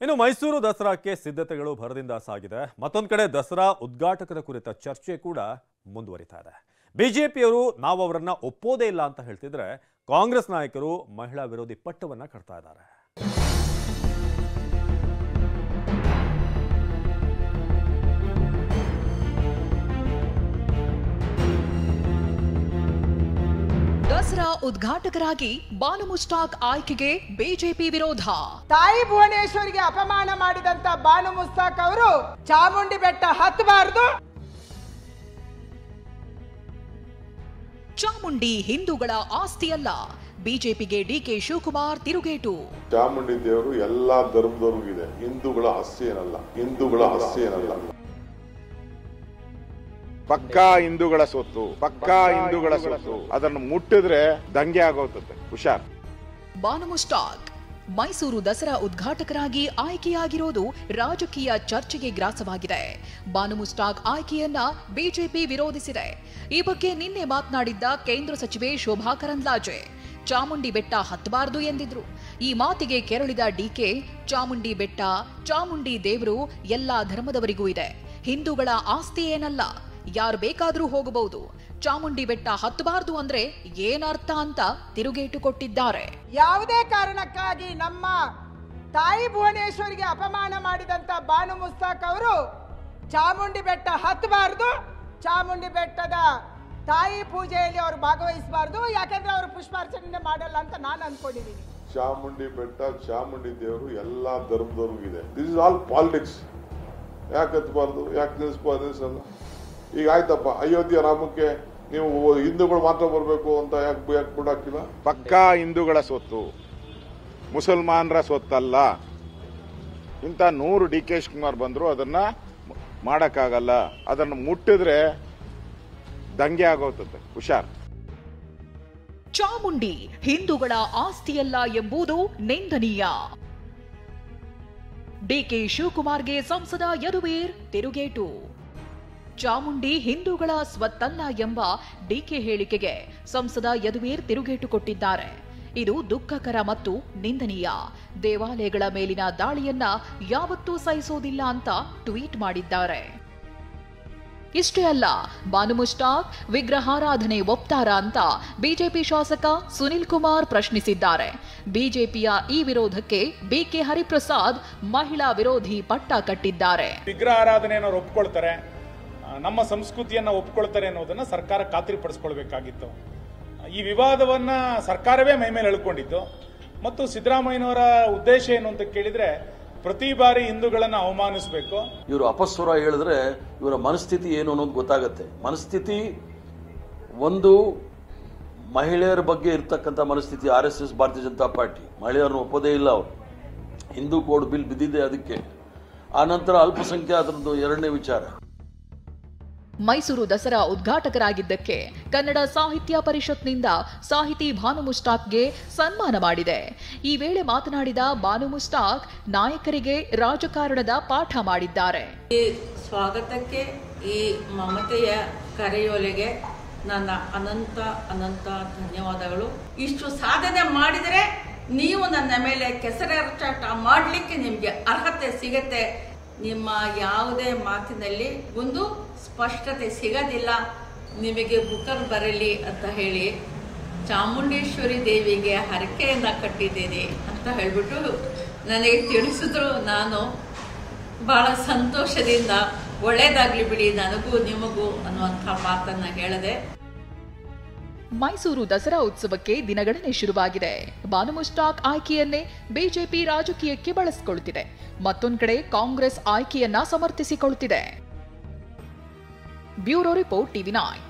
ಇನ್ನು ಮೈಸೂರು ದಸರಾಕ್ಕೆ ಸಿದ್ಧತೆಗಳು ಭರದಿಂದ ಸಾಗಿದೆ. ಮತ್ತೊಂದು ಕಡೆ ದಸರಾ ಉದ್ಘಾಟಕರ ಕುರಿತ ಚರ್ಚೆ ಕೂಡ ಮುಂದುವರಿತಾ ಇದೆ. ಬಿಜೆಪಿಯವರು ನಾವು ಅವರನ್ನ ಒಪ್ಪೋದೇ ಇಲ್ಲ ಅಂತ ಹೇಳ್ತಿದ್ರೆ, ಕಾಂಗ್ರೆಸ್ ನಾಯಕರು ಮಹಿಳಾ ವಿರೋಧಿ ಪಟ್ಟವನ್ನ ಕಟ್ತಾ ಇದ್ದಾರೆ. ದಸರಾ ಉದ್ಘಾಟಕರಾಗಿ ಬಾನು ಮುಸ್ತಾಕ್ ಆಯ್ಕೆಗೆ ಬಿಜೆಪಿ ವಿರೋಧ. ತಾಯಿ ಭುವನೇಶ್ವರಿಗೆ ಅಪಮಾನ ಮಾಡಿದಂತ ಬಾನು ಮುಸ್ತಾಕ್ ಅವರು ಚಾಮುಂಡಿ ಬೆಟ್ಟ ಹತ್ತಬಾರದು. ಚಾಮುಂಡಿ ಹಿಂದೂಗಳ ಆಸ್ತಿಯಲ್ಲ, ಬಿಜೆಪಿಗೆ ಡಿಕೆ ಶಿವಕುಮಾರ್ ತಿರುಗೇಟು. ಚಾಮುಂಡಿ ದೇವರು ಎಲ್ಲಾ ಧರ್ಮದವ್ರಿಗಿದೆ, ಹಿಂದೂಗಳ ಆಸ್ತಿ ಏನಲ್ಲ, ಹಿಂದೂಗಳ ಆಸ್ತಿ ಏನಲ್ಲ. ಪಕ್ಕಾ ಹಿಂದೂಗಳ ಸೊತ್ತು, ಪಕ್ಕಾ ಹಿಂದೂಗಳ ಸೊತ್ತು. ಅದನ್ನು ಮುಟ್ಟಿದ್ರೆ ದಂಗೆ ಆಗೋಗುತ್ತೆ, ಹುಷಾರ್. ಬಾನು ಮುಸ್ತಾಕ್ ಮೈಸೂರು ದಸರಾ ಉದ್ಘಾಟಕರಾಗಿ ಆಯ್ಕೆಯಾಗಿರೋದು ರಾಜಕೀಯ ಚರ್ಚೆಗೆ ಗ್ರಾಸವಾಗಿದೆ. ಬಾನು ಮುಸ್ತಾಕ್ ಆಯ್ಕೆಯನ್ನ ಬಿಜೆಪಿ ವಿರೋಧಿಸಿದೆ. ಈ ಬಗ್ಗೆ ನಿನ್ನೆ ಮಾತನಾಡಿದ್ದ ಕೇಂದ್ರ ಸಚಿವೆ ಶೋಭಾ ಕರಂದ್ಲಾಜೆ ಚಾಮುಂಡಿ ಬೆಟ್ಟ ಹತ್ತಬಾರದು ಎಂದಿದ್ರು. ಈ ಮಾತಿಗೆ ಕೆರಳಿದ ಡಿಕೆ, ಚಾಮುಂಡಿ ಬೆಟ್ಟ, ಚಾಮುಂಡಿ ದೇವರು ಎಲ್ಲಾ ಧರ್ಮದವರಿಗೂ ಇದೆ, ಹಿಂದೂಗಳ ಆಸ್ತಿ ಏನಲ್ಲ, ಯಾರು ಬೇಕಾದ್ರೂ ಹೋಗಬಹುದು, ಚಾಮುಂಡಿ ಬೆಟ್ಟ ಹತ್ತಬಾರದು ಅಂದ್ರೆ ಏನರ್ಥ ಅಂತ ತಿರುಗೇಟು ಕೊಟ್ಟಿದ್ದಾರೆ. ಯಾವುದೇ ಕಾರಣಕ್ಕಾಗಿ ನಮ್ಮ ತಾಯಿ ಭುವನೇಶ್ವರಿಗೆ ಅಪಮಾನ ಮಾಡಿದಂತ ಬಾನು ಮುಸ್ತಾಕ್ ಅವರು ಚಾಮುಂಡಿ ಬೆಟ್ಟ ಹತ್ತಬಾರದು, ಚಾಮುಂಡಿ ಬೆಟ್ಟದ ತಾಯಿ ಪೂಜೆಯಲ್ಲಿ ಅವರು ಭಾಗವಹಿಸಬಾರದು, ಯಾಕಂದ್ರೆ ಅವರು ಪುಷ್ಪಾರ್ಚನೆ ಮಾಡಲ್ಲ ಅಂತ ನಾನು ಅನ್ಕೊಂಡಿದ್ದೀನಿ. ಚಾಮುಂಡಿ ಬೆಟ್ಟ, ಚಾಮುಂಡಿ ದೇವರು ಎಲ್ಲಾ ಧರ್ಮದವ್ರಿಗಿದೆ. This is all politics. ಯಾಕೆ ಹತ್ತಬಾರ್ದು, ಯಾಕೆ ನಿಲ್ಲಿಸಲ್ಲ? ಈಗ ಆಯ್ತಪ್ಪ, ಅಯೋಧ್ಯ ರಾಮಕ್ಕೆ ನೀವು ಹಿಂದೂಗಳು ಮಾತ್ರ ಬರಬೇಕು ಅಂತ ಯಾಕೆ ಬಿಡಾಕಿಲ್ಲ? ಪಕ್ಕಾ ಹಿಂದೂಗಳ ಸೊತ್ತು, ಮುಸಲ್ಮಾನರ ಸೊತ್ತಲ್ಲ. ಇಂಥ 100 ಡಿಕೆ ಶಿವಕುಮಾರ್ ಬಂದ್ರು ಅದನ್ನ ಮಾಡಕ್ಕಾಗಲ್ಲ. ಅದನ್ನು ಮುಟ್ಟಿದ್ರೆ ದಂಗೆ ಆಗೋಗುತ್ತೆ, ಹುಷಾರ್. ಚಾಮುಂಡಿ ಹಿಂದೂಗಳ ಆಸ್ತಿಯಲ್ಲ ಎಂಬುದು ನಿಂದನೀಯ. ಡಿಕೆ ಶಿವಕುಮಾರ್ಗೆ ಸಂಸದ ಯದುವೀರ್ ತಿರುಗೇಟು. ಚಾಮುಂಡಿ ಹಿಂದೂಗಳ ಸ್ವತ್ತಲ್ಲ ಎಂಬ ಡಿಕೆ ಹೇಳಿಕೆಗೆ ಸಂಸದ ಯದುವೀರ್ ತಿರುಗೇಟು ಕೊಟ್ಟಿದ್ದಾರೆ. ಇದು ದುಃಖಕರ ಮತ್ತು ನಿಂದನೀಯ. ದೇವಾಲಯಗಳ ಮೇಲಿನ ದಾಳಿಯನ್ನ ಯಾವತ್ತೂ ಸಹಿಸೋದಿಲ್ಲ ಅಂತ ಟ್ವೀಟ್ ಮಾಡಿದ್ದಾರೆ. ಇಷ್ಟೇ ಅಲ್ಲ, ಬಾನು ಮುಸ್ತಾಕ್ ವಿಗ್ರಹಾರಾಧನೆ ಒಪ್ತಾರಾ ಅಂತ ಬಿಜೆಪಿ ಶಾಸಕ ಸುನಿಲ್ ಕುಮಾರ್ ಪ್ರಶ್ನಿಸಿದ್ದಾರೆ. ಬಿಜೆಪಿಯ ಈ ವಿರೋಧಕ್ಕೆ ಬಿಕೆ ಹರಿಪ್ರಸಾದ್ ಮಹಿಳಾ ವಿರೋಧಿ ಪಟ್ಟ ಕಟ್ಟಿದ್ದಾರೆ. ವಿಗ್ರಹಾರಾಧನೆಯನ್ನು ಒಪ್ಕೊಳ್ತಾರೆ, ನಮ್ಮ ಸಂಸ್ಕೃತಿಯನ್ನ ಒಪ್ಕೊಳ್ತಾರೆ ಅನ್ನೋದನ್ನ ಸರ್ಕಾರ ಖಾತ್ರಿಪಡಿಸ್ಕೊಳ್ಬೇಕಾಗಿತ್ತು. ಈ ವಿವಾದವನ್ನ ಸರ್ಕಾರವೇ ಮೈ ಮೇಲೆ ಎಳ್ಕೊಂಡಿತ್ತು. ಮತ್ತು ಸಿದ್ದರಾಮಯ್ಯನವರ ಉದ್ದೇಶ ಏನು ಅಂತ ಕೇಳಿದ್ರೆ, ಪ್ರತಿ ಬಾರಿ ಹಿಂದೂಗಳನ್ನ ಅವಮಾನಿಸಬೇಕು. ಇವರು ಅಪಸ್ವರ ಹೇಳಿದ್ರೆ ಇವರ ಮನಸ್ಥಿತಿ ಏನು ಅನ್ನೋದು ಗೊತ್ತಾಗತ್ತೆ. ಮನಸ್ಥಿತಿ ಒಂದು, ಮಹಿಳೆಯರ ಬಗ್ಗೆ ಇರ್ತಕ್ಕಂಥ ಮನಸ್ಥಿತಿ. RSS ಭಾರತೀಯ ಜನತಾ ಪಾರ್ಟಿ ಮಹಿಳೆಯರನ್ನು ಒಪ್ಪೋದೇ ಇಲ್ಲ. ಅವರು ಹಿಂದೂ ಕೋಡ್ ಬಿಲ್ ಬಿದ್ದಿದೆ ಅದಕ್ಕೆ. ಆ ನಂತರ ಅಲ್ಪಸಂಖ್ಯಾತರದ್ದು ಎರಡನೇ ವಿಚಾರ. ಮೈಸೂರು ದಸರಾ ಉದ್ಘಾಟಕರಾಗಿದ್ದಕ್ಕೆ ಕನ್ನಡ ಸಾಹಿತ್ಯ ಪರಿಷತ್ನಿಂದ ಸಾಹಿತಿ ಬಾನು ಮುಸ್ತಾಕ್ಗೆ ಸನ್ಮಾನ ಮಾಡಿದೆ. ಈ ವೇಳೆ ಮಾತನಾಡಿದ ಬಾನು ಮುಸ್ತಾಕ್ ನಾಯಕರಿಗೆ ರಾಜಕಾರಣದ ಪಾಠ ಮಾಡಿದ್ದಾರೆ. ಈ ಸ್ವಾಗತಕ್ಕೆ, ಈ ಮಮತೆಯ ಕರೆಯೋಲೆಗೆ ನನ್ನ ಅನಂತ ಅನಂತ ಧನ್ಯವಾದಗಳು. ಇಷ್ಟು ಸಾಧನೆ ಮಾಡಿದರೆ ನೀವು ನನ್ನ ಮೇಲೆ ಕೆಸರೆರಚಾಟ ಮಾಡಲಿಕ್ಕೆ ನಿಮಗೆ ಅರ್ಹತೆ ಸಿಗತ್ತೆ. ನಿಮ್ಮ ಯಾವುದೇ ಮಾತಿನಲ್ಲಿ ಒಂದು ಸ್ಪಷ್ಟತೆ ಸಿಗದಿಲ್ಲ, ನಿಮಗೆ ಬುಕ್ಕರ್ ಬರಲಿ ಅಂತ ಹೇಳಿ ಚಾಮುಂಡೇಶ್ವರಿ ದೇವಿಗೆ ಹರಕೆಯನ್ನು ಕಟ್ಟಿದ್ದೇನೆ ಅಂತ ಹೇಳಿಬಿಟ್ಟು ನನಗೆ ತಿಳಿಸಿದ್ರು. ನಾನು ಬಹಳ ಸಂತೋಷದಿಂದ ಒಳ್ಳೇದಾಗ್ಲಿ ಬಿಡಿ ನನಗೂ ನಿಮಗೂ ಅನ್ನುವಂಥ ಮಾತನ್ನ ಹೇಳಿದೆ. ಮೈಸೂರು ದಸರಾ ಉತ್ಸವಕ್ಕೆ ದಿನಗಣನೆ ಶುರುವಾಗಿದೆ. ಬಾನು ಮುಸ್ತಾಕ್ ಆಯ್ಕೆಯನ್ನೇ ಬಿಜೆಪಿ ರಾಜಕೀಯಕ್ಕೆ ಬಳಸಿಕೊಳ್ಳುತ್ತಿದೆ. ಮತ್ತೊಂದು ಕಡೆ ಕಾಂಗ್ರೆಸ್ ಆಯ್ಕೆಯನ್ನ ಸಮರ್ಥಿಸಿಕೊಳ್ಳುತ್ತಿದೆ. Bureau report, TV9.